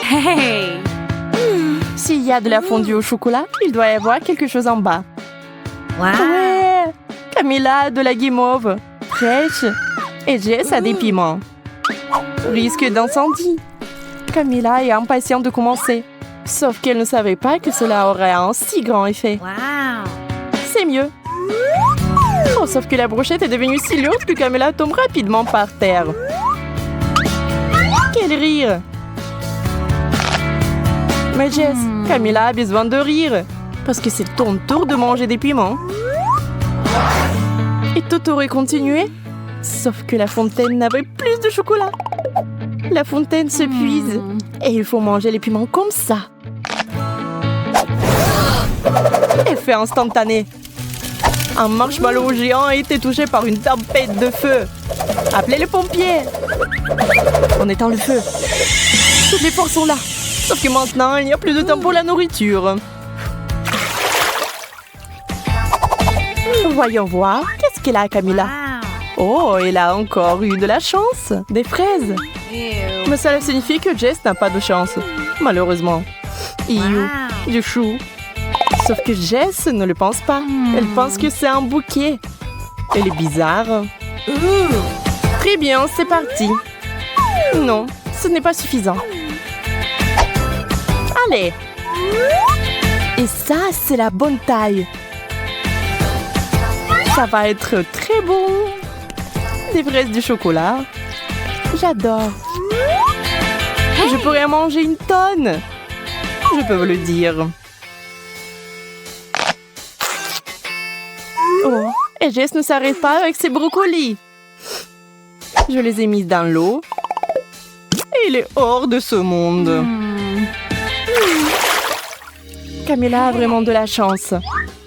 Hey! S'il y a de la fondue au chocolat, il doit y avoir quelque chose en bas. Wow! Ouais! Camilla a de la guimauve fraîche et Jess a des piments. Risque d'incendie. Camilla est impatiente de commencer. Sauf qu'elle ne savait pas que cela aurait un si grand effet. Wow! C'est mieux. Oh, sauf que la brochette est devenue si lourde que Camilla tombe rapidement par terre. Quel rire! Mais Jess, Camilla a besoin de rire. Parce que c'est ton tour de manger des piments. Et tout aurait continué. Sauf que la fontaine n'avait plus de chocolat. La fontaine se puise. Et il faut manger les piments comme ça. Effet instantané. Un marshmallow géant a été touché par une tempête de feu. Appelez les pompiers. On éteint le feu. Toutes les forces sont là. Sauf que maintenant, il n'y a plus de temps pour la nourriture. Voyons voir. Qu'est-ce qu'elle a, Camilla? Oh, elle a encore eu de la chance. Des fraises. Mais cela signifie que Jess n'a pas de chance. Malheureusement. Iou, du chou. Sauf que Jess ne le pense pas. Elle pense que c'est un bouquet. Elle est bizarre. Très bien, c'est parti. Non, ce n'est pas suffisant. Allez. Et ça, c'est la bonne taille. Ça va être très bon. Des fraises du chocolat. J'adore. Je pourrais en manger une tonne. Je peux vous le dire. Oh, et Jess ne s'arrête pas avec ses brocolis. Je les ai mises dans l'eau. Et il est hors de ce monde. Camilla a vraiment de la chance.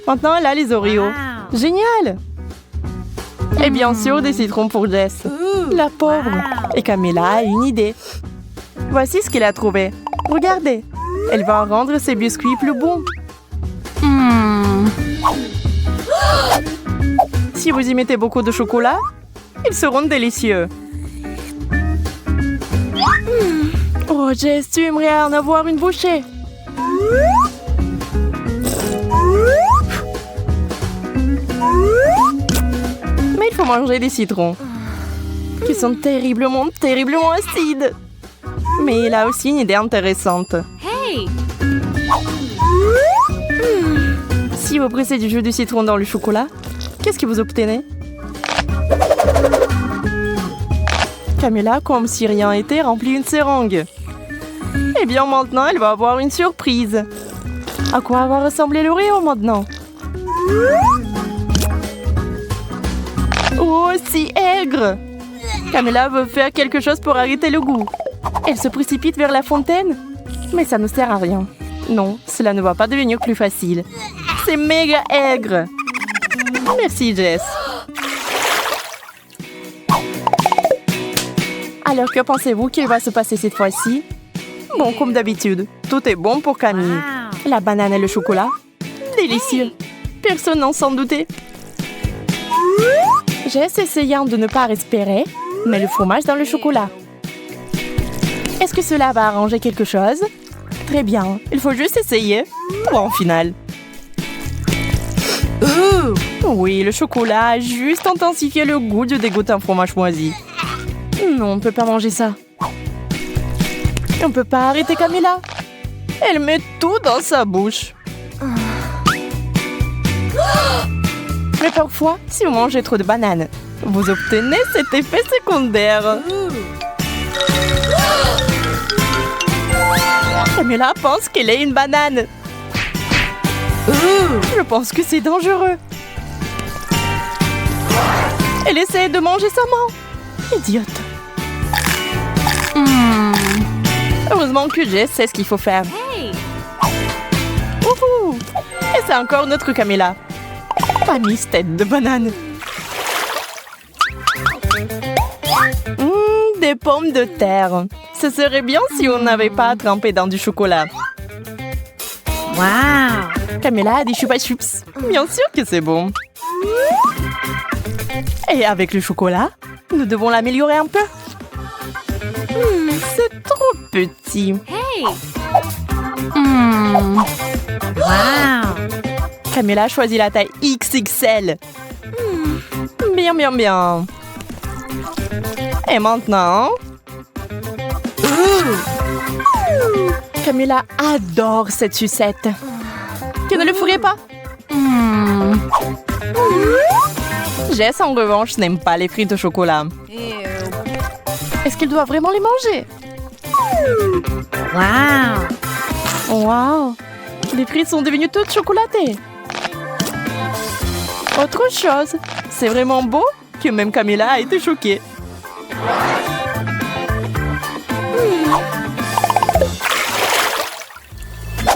Maintenant, elle a les Oreos. Génial! Et bien sûr, des citrons pour Jess. La pauvre. Et Camilla a une idée. Voici ce qu'elle a trouvé. Regardez. Elle va rendre ses biscuits plus bons. Si vous y mettez beaucoup de chocolat, ils seront délicieux. Oh, Jess, tu aimerais en avoir une bouchée. Mais il faut manger des citrons, qui sont terriblement acides. Mais il a aussi une idée intéressante. Hey! Si vous pressez du jus de citron dans le chocolat, qu'est-ce que vous obtenez? Camilla, comme si rien n'était, remplit une seringue. Eh bien, maintenant, elle va avoir une surprise. À quoi va ressembler l'Oreo maintenant? Oh, si aigre! Camilla veut faire quelque chose pour arrêter le goût. Elle se précipite vers la fontaine, mais ça ne sert à rien. Non, cela ne va pas devenir plus facile. C'est méga aigre! Merci, Jess. Alors, que pensez-vous qu'il va se passer cette fois-ci? Bon, comme d'habitude, tout est bon pour Camille. La banane et le chocolat, délicieux. Personne n'en s'en doutait. Jess, essayant de ne pas respirer, met le fromage dans le chocolat. Est-ce que cela va arranger quelque chose? Très bien, il faut juste essayer. Bon, final. Oui, le chocolat a juste intensifié le goût du dégoûtant fromage moisi. Non, on ne peut pas manger ça. On ne peut pas arrêter Camilla. Elle met tout dans sa bouche. Mais parfois, si vous mangez trop de bananes, vous obtenez cet effet secondaire. Camilla pense qu'elle est une banane. Je pense que c'est dangereux. Elle essaie de manger sa main. Idiote. Heureusement que Jess sait ce qu'il faut faire. Wouhou! Et c'est encore notre Camilla. Pas mise tête de banane. Des pommes de terre. Ce serait bien si on n'avait pas trempé dans du chocolat. Wow! Camilla a des chupa chups. Bien sûr que c'est bon. Et avec le chocolat, nous devons l'améliorer un peu. C'est trop petit. Hey! Wow. Camilla a choisi la taille XXL. Bien, bien, bien. Et maintenant... Camilla adore cette sucette. Tu ne le ferais pas? Jess, en revanche, n'aime pas les frites au chocolat. Est-ce qu'elle doit vraiment les manger? Wow. Wow! Les frites sont devenues toutes chocolatées. Autre chose, c'est vraiment beau que même Camilla a été choquée.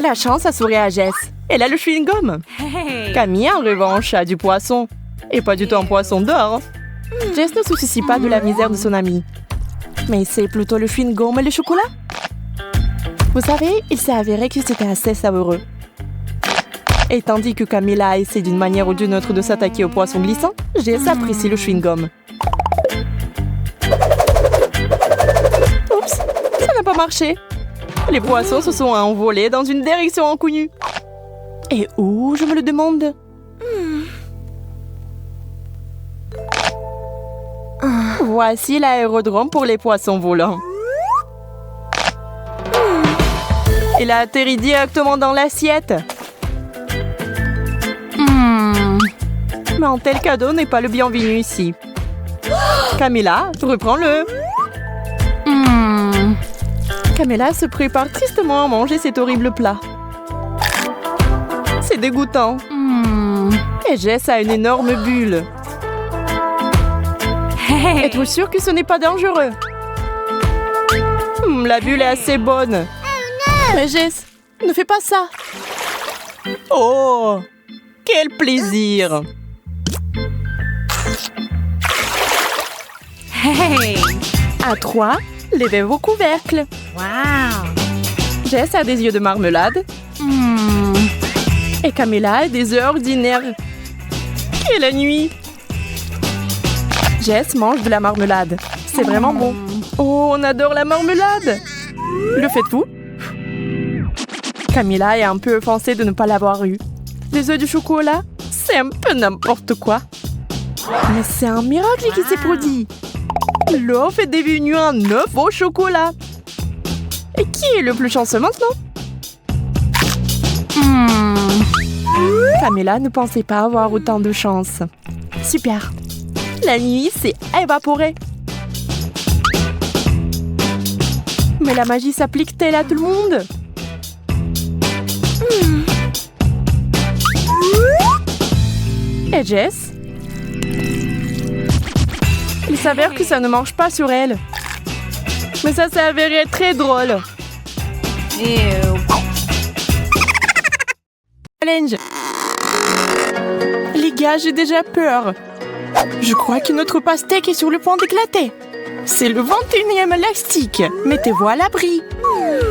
La chance a souri à Jess. Elle a le chewing-gum. Hey. Camille, en revanche, a du poisson. Et pas du tout un poisson d'or. Jess ne se soucie pas de la misère de son amie. Mais c'est plutôt le chewing-gum et le chocolat. Vous savez, il s'est avéré que c'était assez savoureux. Et tandis que Camilla essaie d'une manière ou d'une autre de s'attaquer au poisson glissant, Jess apprécie le chewing-gum. Oups, ça n'a pas marché. Les poissons se sont envolés dans une direction inconnue. Et où, je me le demande? Voici l'aérodrome pour les poissons volants. Il a atterri directement dans l'assiette. Mais un tel cadeau n'est pas le bienvenu ici. Camilla, reprends-le. Camilla se prépare tristement à manger cet horrible plat. C'est dégoûtant. Et Jess a une énorme bulle. Hey. Êtes-vous sûr que ce n'est pas dangereux? La bulle est assez bonne. Mais Jess, ne fais pas ça. Oh, quel plaisir. Hey. À 3, levez vos couvercles. Wow. Jess a des yeux de marmelade. Et Camilla a des œufs ordinaires. Quelle nuit. Jess mange de la marmelade. C'est vraiment bon. Oh, on adore la marmelade. Le faites-vous? Camilla est un peu offensée de ne pas l'avoir eu. Des œufs du chocolat, c'est un peu n'importe quoi. Mais c'est un miracle qui s'est produit. L'œuf est devenu un œuf au chocolat. Et qui est le plus chanceux maintenant? Camilla ne pensait pas avoir autant de chance. Super. La nuit s'est évaporée. Mais la magie s'applique-t-elle à tout le monde? Et Jess? Il s'avère que ça ne marche pas sur elle. Mais ça s'est avéré très drôle. Challenge. Les gars, j'ai déjà peur. Je crois que notre pastèque est sur le point d'éclater. C'est le 21e élastique. Mettez-vous à l'abri.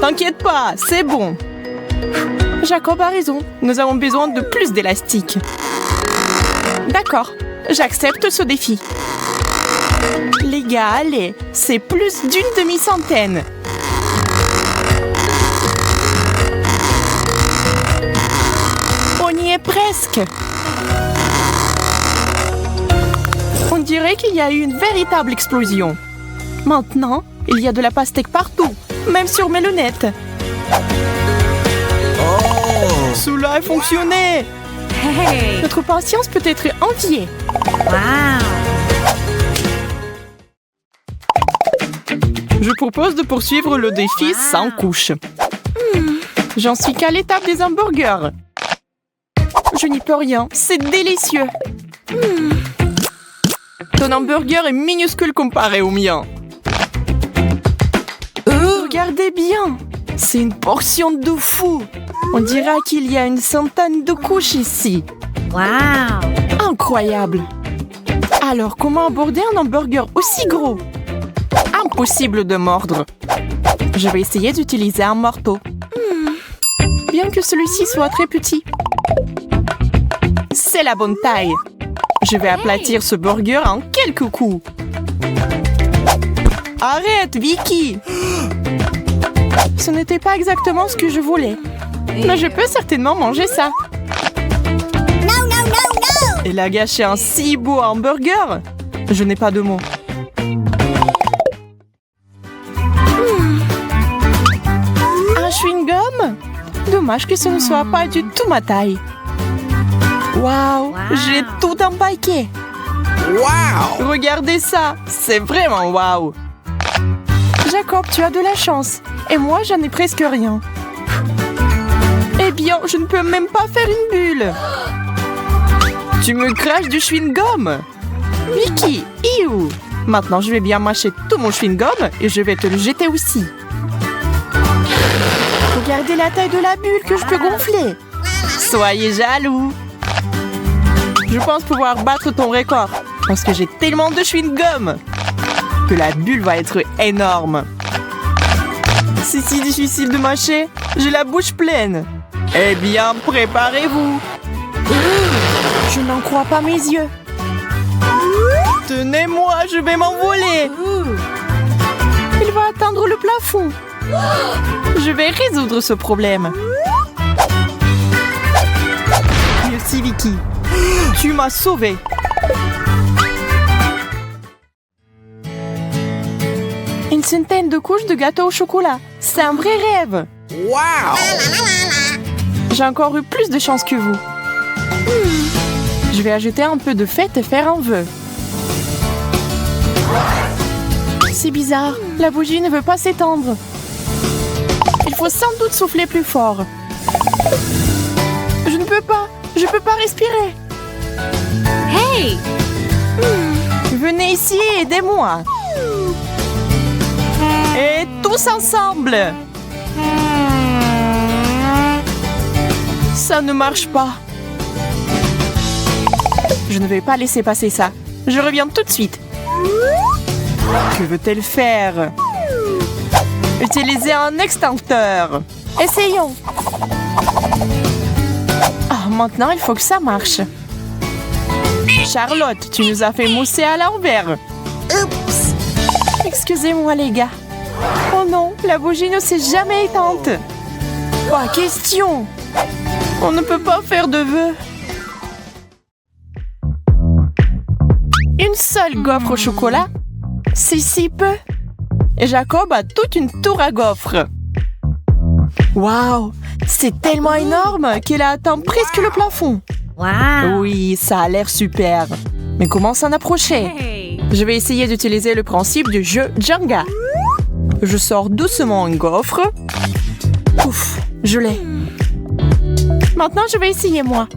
T'inquiète pas, c'est bon. Jacob a raison. Nous avons besoin de plus d'élastique. D'accord, j'accepte ce défi. Les gars, allez, c'est plus d'une demi-centaine. On y est presque. On dirait qu'il y a eu une véritable explosion. Maintenant, il y a de la pastèque partout, même sur mes lunettes. Oh, cela a fonctionné. Hey. Notre patience peut être enviée. Wow. Je propose de poursuivre le défi sans couche. J'en suis qu'à l'étape des hamburgers. Je n'y peux rien, c'est délicieux. Ton hamburger est minuscule comparé au mien. Regardez bien, c'est une portion de fou. On dirait qu'il y a une centaine de couches ici. Wow. Incroyable. Alors, comment aborder un hamburger aussi gros? Impossible de mordre. Je vais essayer d'utiliser un marteau. Bien que celui-ci soit très petit. C'est la bonne taille. Je vais aplatir ce burger en quelques coups. Arrête, Vicky! Ce n'était pas exactement ce que je voulais. Mais je peux certainement manger ça. Elle a gâché un si beau hamburger. Je n'ai pas de mots. Un chewing-gum? Dommage que ce ne soit pas du tout ma taille. Waouh, j'ai tout empaqué. Wow! Regardez ça, c'est vraiment waouh. Jacob, tu as de la chance. Et moi, j'en ai presque rien. Eh bien, je ne peux même pas faire une bulle. Tu me craches du chewing-gum. Vicky, iou. Maintenant, je vais bien mâcher tout mon chewing-gum et je vais te le jeter aussi. Regardez la taille de la bulle que je peux gonfler. Soyez jaloux. Je pense pouvoir battre ton record parce que j'ai tellement de chewing-gum que la bulle va être énorme. C'est si difficile de mâcher. J'ai la bouche pleine. Eh bien, préparez-vous. Je n'en crois pas mes yeux. Tenez-moi, je vais m'envoler. Il va atteindre le plafond. Je vais résoudre ce problème. Merci Vicky. Tu m'as sauvée. Une centaine de couches de gâteau au chocolat. C'est un vrai rêve. Wow! J'ai encore eu plus de chance que vous. Je vais ajouter un peu de fête et faire un vœu. C'est bizarre. La bougie ne veut pas s'étendre. Il faut sans doute souffler plus fort. Je ne peux pas. Je peux pas respirer. Hey! Venez ici et aidez-moi. Et tous ensemble. Ça ne marche pas. Je ne vais pas laisser passer ça. Je reviens tout de suite. Que veut-elle faire? Utiliser un extincteur. Essayons. Ah, maintenant, il faut que ça marche. Charlotte, tu nous as fait mousser à l'envers. Oups. Excusez-moi, les gars. Oh non, la bougie ne s'est jamais éteinte. Pas question. On ne peut pas faire de vœux. Une seule gaufre au chocolat? C'est si peu. Et Jacob a toute une tour à gaufres. Waouh, c'est tellement énorme qu'il a atteint presque le plafond. Wow! Oui, ça a l'air super. Mais comment s'en approcher? Hey! Je vais essayer d'utiliser le principe du jeu Jenga. Je sors doucement un gaufre. Ouf, je l'ai. Maintenant, je vais essayer moi.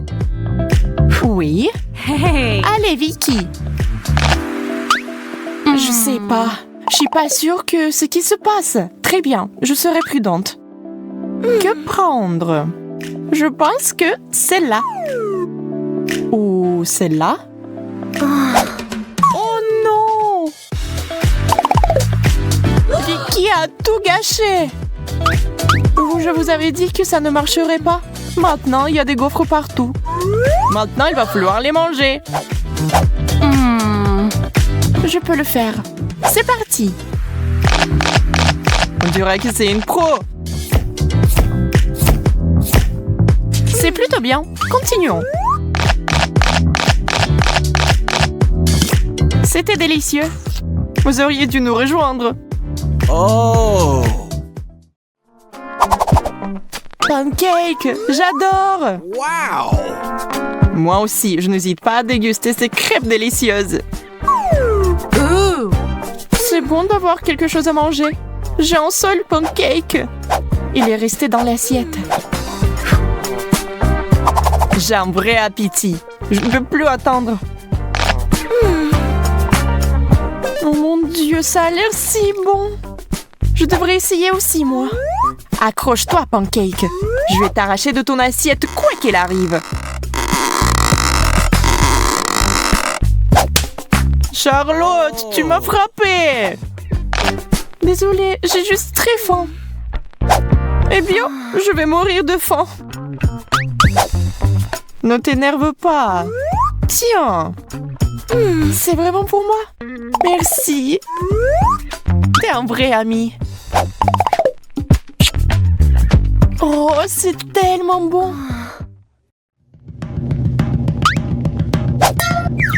Oui. Hey! Allez, Vicky. Je sais pas. Je suis pas sûre que ce qui se passe. Très bien, je serai prudente. Que prendre? Je pense que celle-là. Ou celle-là? Oh non! Vicky a tout gâché. Je vous avais dit que ça ne marcherait pas. Maintenant, il y a des gaufres partout. Maintenant, il va falloir les manger. Je peux le faire. C'est parti. On dirait que c'est une pro. C'est plutôt bien. Continuons. C'était délicieux. Vous auriez dû nous rejoindre. Oh! Pancake, j'adore. Wow! Moi aussi, je n'hésite pas à déguster ces crêpes délicieuses. C'est bon d'avoir quelque chose à manger. J'ai un seul pancake. Il est resté dans l'assiette. J'ai un vrai appétit. Je ne peux plus attendre. Oh mon Dieu, ça a l'air si bon. Je devrais essayer aussi, moi. Accroche-toi, pancake. Je vais t'arracher de ton assiette quoi qu'il arrive. Charlotte, tu m'as frappée. Désolée, j'ai juste très faim. Eh bien, je vais mourir de faim. Ne t'énerve pas. Tiens. C'est vraiment pour moi. Merci. T'es un vrai ami. c'est tellement bon.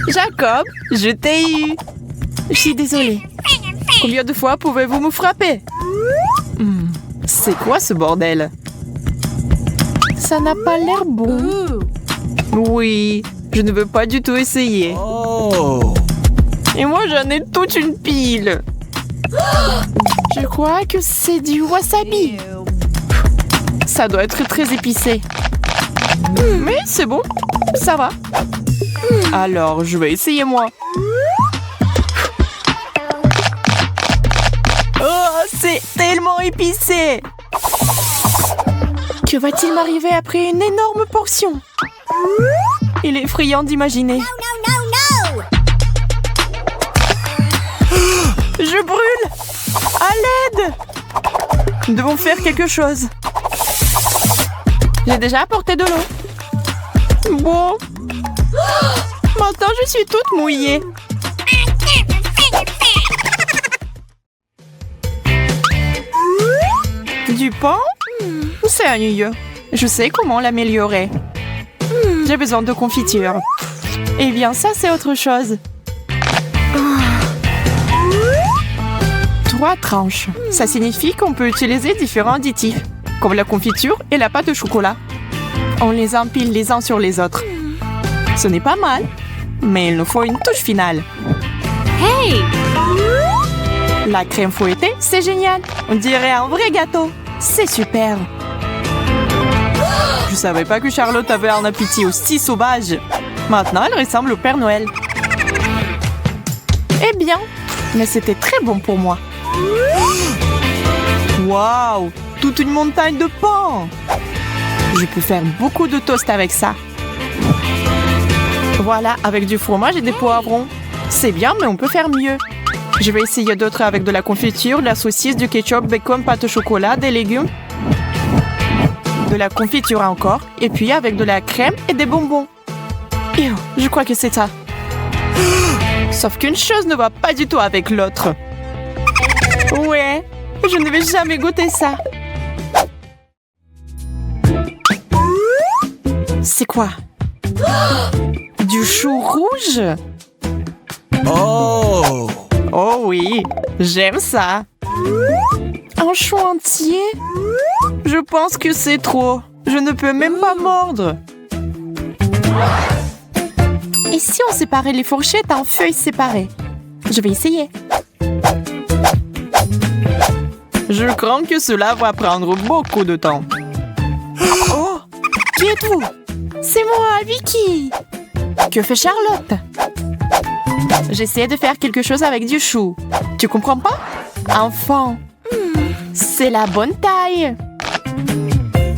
Jacob, je t'ai eu. Je suis désolée. Combien de fois pouvez-vous me frapper? C'est quoi ce bordel? Ça n'a pas l'air bon. Oui, je ne veux pas du tout essayer. Oh. Et moi, j'en ai toute une pile. Je crois que c'est du wasabi. Ça doit être très épicé. Mais c'est bon, ça va. Alors, je vais essayer moi. Oh, c'est tellement épicé. Que va-t-il m'arriver après une énorme portion? Il est effrayant d'imaginer. Je brûle! À l'aide! Nous devons faire quelque chose. J'ai déjà apporté de l'eau. Bon. Maintenant, je suis toute mouillée. Du pain? C'est ennuyeux. Je sais comment l'améliorer. J'ai besoin de confiture. Eh bien, ça, c'est autre chose. 3 tranches. Ça signifie qu'on peut utiliser différents additifs, comme la confiture et la pâte au chocolat. On les empile les uns sur les autres. Ce n'est pas mal, mais il nous faut une touche finale. Hey! La crème fouettée, c'est génial. On dirait un vrai gâteau. C'est super. Je savais pas que Charlotte avait un appétit aussi sauvage. Maintenant, elle ressemble au Père Noël. Eh bien, mais c'était très bon pour moi. Waouh! Toute une montagne de pain! Je peux faire beaucoup de toast avec ça. Voilà, avec du fromage et des poivrons. C'est bien, mais on peut faire mieux. Je vais essayer d'autres avec de la confiture, de la saucisse, du ketchup, bacon, pâte au chocolat, des légumes. De la confiture encore. Et puis avec de la crème et des bonbons. Ew, je crois que c'est ça. Sauf qu'une chose ne va pas du tout avec l'autre. Ouais, je ne vais jamais goûter ça. C'est quoi? Du chou rouge? Oh. Oh oui, j'aime ça. Un chou entier? Je pense que c'est trop. Je ne peux même pas mordre. Et si on séparait les fourchettes en feuilles séparées? Je vais essayer. Je crains que cela va prendre beaucoup de temps. Oh! Qui êtes-vous? C'est moi, Vicky! Que fait Charlotte? J'essaie de faire quelque chose avec du chou. Tu comprends pas? Enfant, c'est la bonne taille.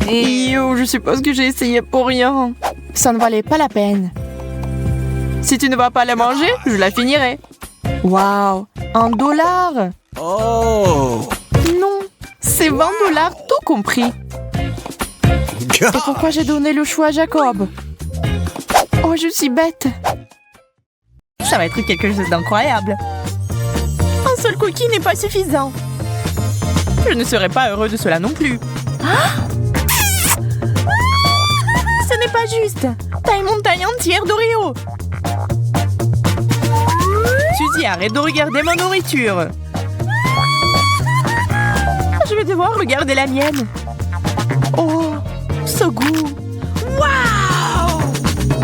Yo, je suppose que j'ai essayé pour rien. Ça ne valait pas la peine. Si tu ne vas pas la manger, je la finirai. Waouh, $1. Oh. Non, c'est $20 tout compris. Et pourquoi j'ai donné le choix à Jacob? Oh, je suis bête. Ça va être quelque chose d'incroyable. Un seul cookie n'est pas suffisant. Je ne serai pas heureux de cela non plus. Ah! Ce n'est pas juste. T'as une montagne entière d'Oreo. Suzy, arrête de regarder ma nourriture. Je vais devoir regarder la mienne. Oh, ce goût. Waouh!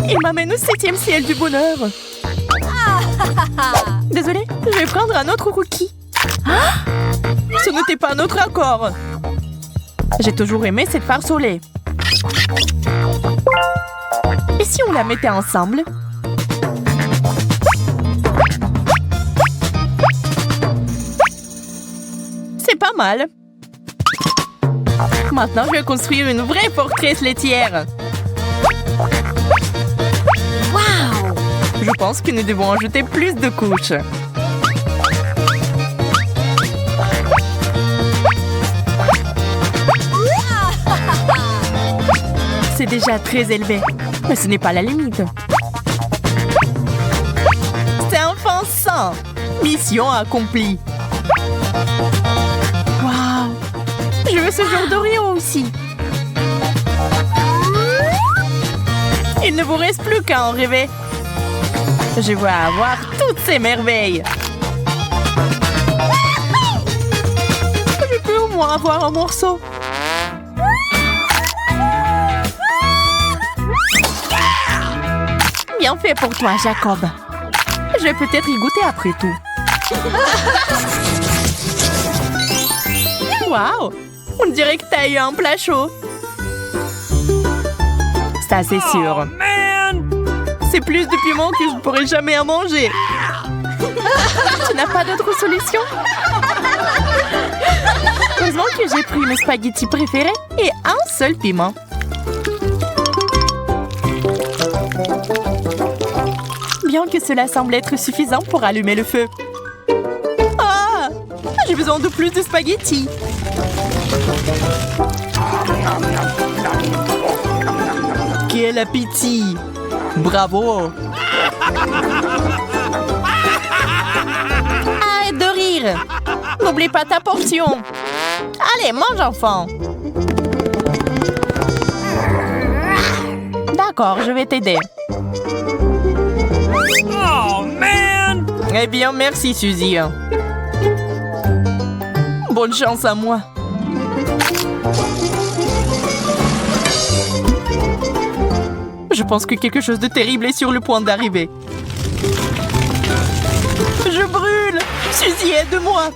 Il m'amène au 7e ciel du bonheur. Désolée, je vais prendre un autre cookie. Ah! Ce n'était pas notre accord. J'ai toujours aimé cette farce au lait. Et si on la mettait ensemble? C'est pas mal. Maintenant, je vais construire une vraie forteresse laitière. Waouh! Je pense que nous devons ajouter plus de couches. C'est déjà très élevé, mais ce n'est pas la limite. C'est offensant. Mission accomplie. Waouh! Je veux ce genre d'Oreo aussi. Il ne vous reste plus qu'à en rêver. Je vais avoir toutes ces merveilles. Je peux au moins avoir un morceau. Bien fait pour toi, Jacob. Je vais peut-être y goûter après tout. Waouh! On dirait que t'as eu un plat chaud. Ça, c'est sûr. C'est plus de piment que je ne pourrai jamais en manger. Tu n'as pas d'autre solution? Heureusement que j'ai pris mes spaghettis préférés et un seul piment. Bien que cela semble être suffisant pour allumer le feu. Ah! J'ai besoin de plus de spaghettis. Quel appétit! Bravo! Arrête de rire! N'oublie pas ta portion! Allez, mange, enfant! D'accord, je vais t'aider. Oh, man! Eh bien, merci, Suzy. Bonne chance à moi. Je pense que quelque chose de terrible est sur le point d'arriver. Je brûle! Suzy, aide-moi!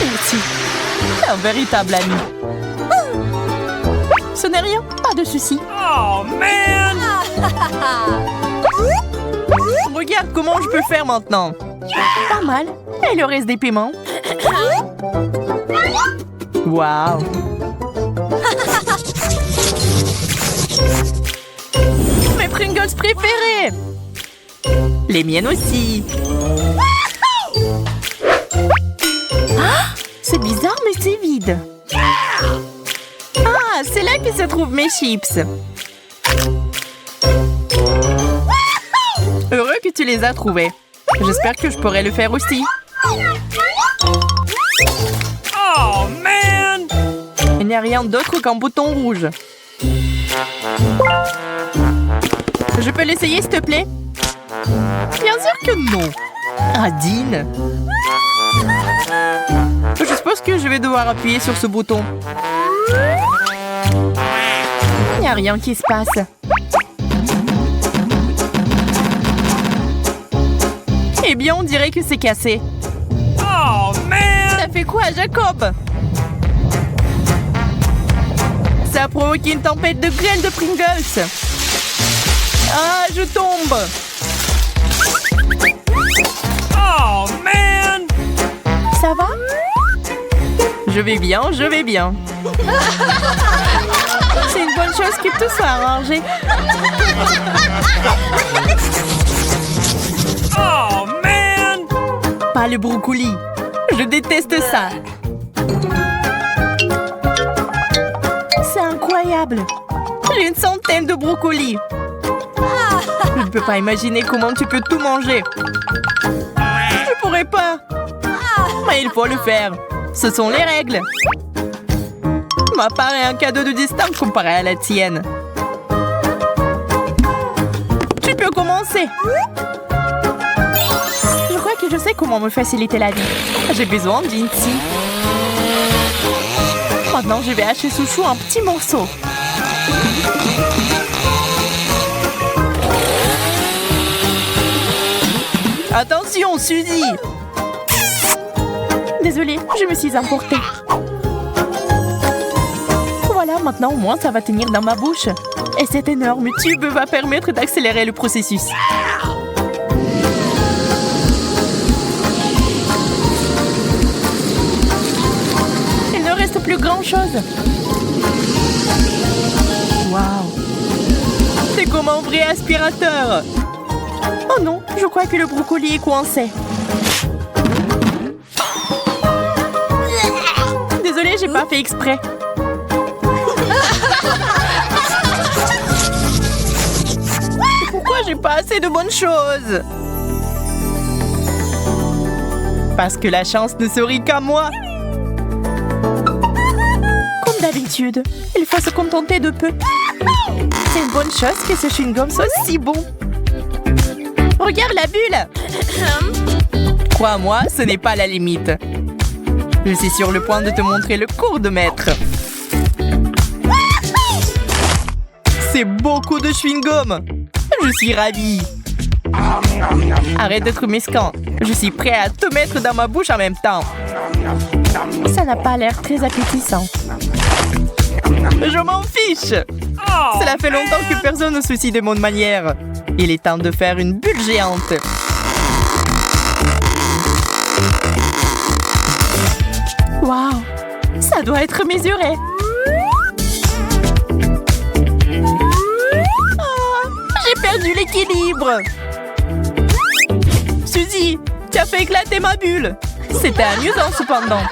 Merci. Un véritable ami. Ce n'est rien, pas de souci. Oh, man! Regarde comment je peux faire maintenant. Pas mal. Et le reste des piments. Waouh! Mes Pringles préférés! Les miennes aussi! Ah, c'est bizarre, mais c'est vide. Ah, c'est là que se trouvent mes chips. Heureux que tu les as trouvés. J'espère que je pourrai le faire aussi. Oh, man! Il n'y a rien d'autre qu'un bouton rouge. Je peux l'essayer, s'il te plaît? Bien sûr que non. Ah, Dean. Je suppose que je vais devoir appuyer sur ce bouton. Il n'y a rien qui se passe. Eh bien, on dirait que c'est cassé. Oh, man! Ça fait quoi, Jacob? Ça a provoqué une tempête de grêle de Pringles. Ah, je tombe. Oh, man! Ça va? Je vais bien, je vais bien. C'est une bonne chose que tout soit arrangé. Oh, man! Pas le brocoli. Je déteste ça. C'est incroyable. J'ai une centaine de brocolis. Je ne peux pas imaginer comment tu peux tout manger. Je pourrais pas. Mais il faut le faire. Ce sont les règles. Ma part est un cadeau de destin comparé à la tienne. Tu peux commencer. Je crois que je sais comment me faciliter la vie. J'ai besoin d'une scie. Maintenant, je vais hacher ce chou en petits morceaux. Attention, Suzy! Désolée, je me suis emportée. Voilà, maintenant au moins ça va tenir dans ma bouche. Et cet énorme tube va permettre d'accélérer le processus. Il ne reste plus grand-chose. Waouh! C'est comme un vrai aspirateur. Oh non, je crois que le brocoli est coincé. Désolée, j'ai pas fait exprès. Pourquoi j'ai pas assez de bonnes choses? Parce que la chance ne sourit qu'à moi. Comme Comme d'habitude, il faut se contenter de peu. C'est une bonne chose que ce chewing-gum soit si bon. Regarde la bulle. Crois-moi, ce n'est pas la limite. Je suis sur le point de te montrer le cours de maître. C'est beaucoup de chewing-gum. Je suis ravie. Arrête d'être mesquin. Je suis prêt à te mettre dans ma bouche en même temps. Ça n'a pas l'air très appétissant. Je m'en fiche. Oh, Cela fait longtemps que personne ne se soucie de mon manière. Il est temps de faire une bulle géante. Waouh, ça doit être mesuré. Oh, j'ai perdu l'équilibre. Suzy, tu as fait éclater ma bulle. C'était amusant cependant.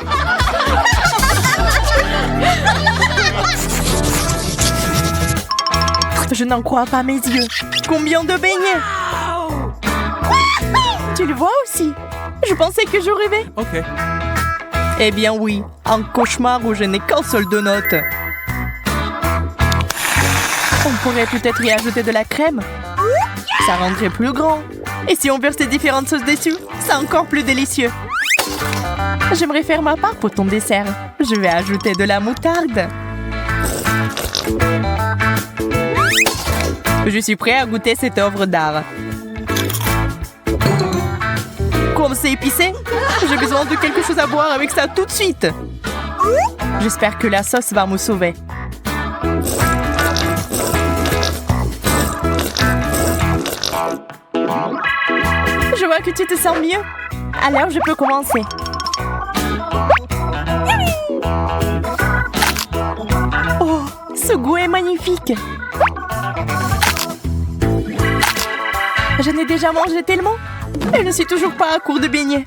Je n'en crois pas mes yeux. Combien de beignets? Tu le vois aussi? Je pensais que je rêvais. OK. Eh bien oui, un cauchemar où je n'ai qu'un seul donut. On pourrait peut-être y ajouter de la crème. Ça rendrait plus grand. Et si on verse des différentes sauces dessus, c'est encore plus délicieux. J'aimerais faire ma part pour ton dessert. Je vais ajouter de la moutarde. Je suis prêt à goûter cette œuvre d'art. Comme c'est épicé, j'ai besoin de quelque chose à boire avec ça tout de suite. J'espère que la sauce va me sauver. Je vois que tu te sens mieux. Alors, je peux commencer. Oh, ce goût est magnifique. J'en ai déjà mangé tellement. Et je ne suis toujours pas à court de beignets.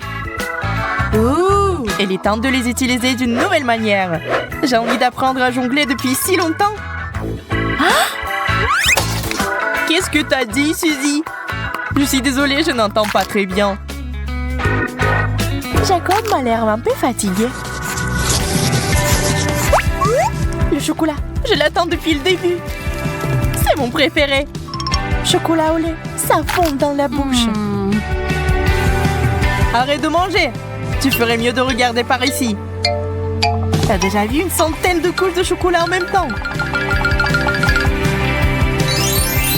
Ouh, il est temps de les utiliser d'une nouvelle manière. J'ai envie d'apprendre à jongler depuis si longtemps. Ah! Qu'est-ce que t'as dit, Suzy? Je suis désolée, je n'entends pas très bien. Jacob m'a l'air un peu fatigué. Le chocolat, je l'attends depuis le début. C'est mon préféré. Chocolat au lait, ça fond dans la bouche. Arrête de manger. Tu ferais mieux de regarder par ici. T'as déjà vu une centaine de couches de chocolat en même temps?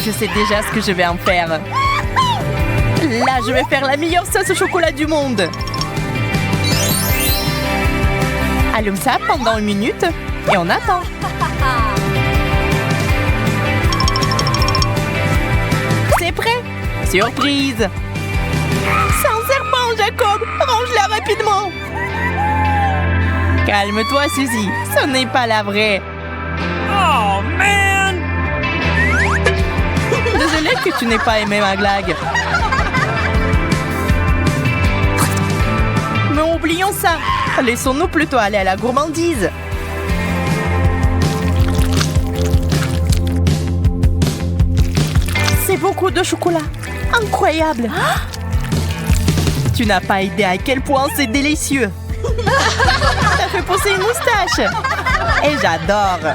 Je sais déjà ce que je vais en faire. Là, je vais faire la meilleure sauce au chocolat du monde. Allume ça pendant 1 minute et on attend. C'est prêt? Surprise! C'est un serpent, Jacob! Range-la rapidement! Calme-toi, Suzy. Ce n'est pas la vraie. Oh, man! Désolée que tu n'aies pas aimé ma blague. Mais oublions ça. Laissons-nous plutôt aller à la gourmandise. C'est beaucoup de chocolat. Incroyable. Tu n'as pas idée à quel point c'est délicieux. T'as fait pousser une moustache. Et j'adore.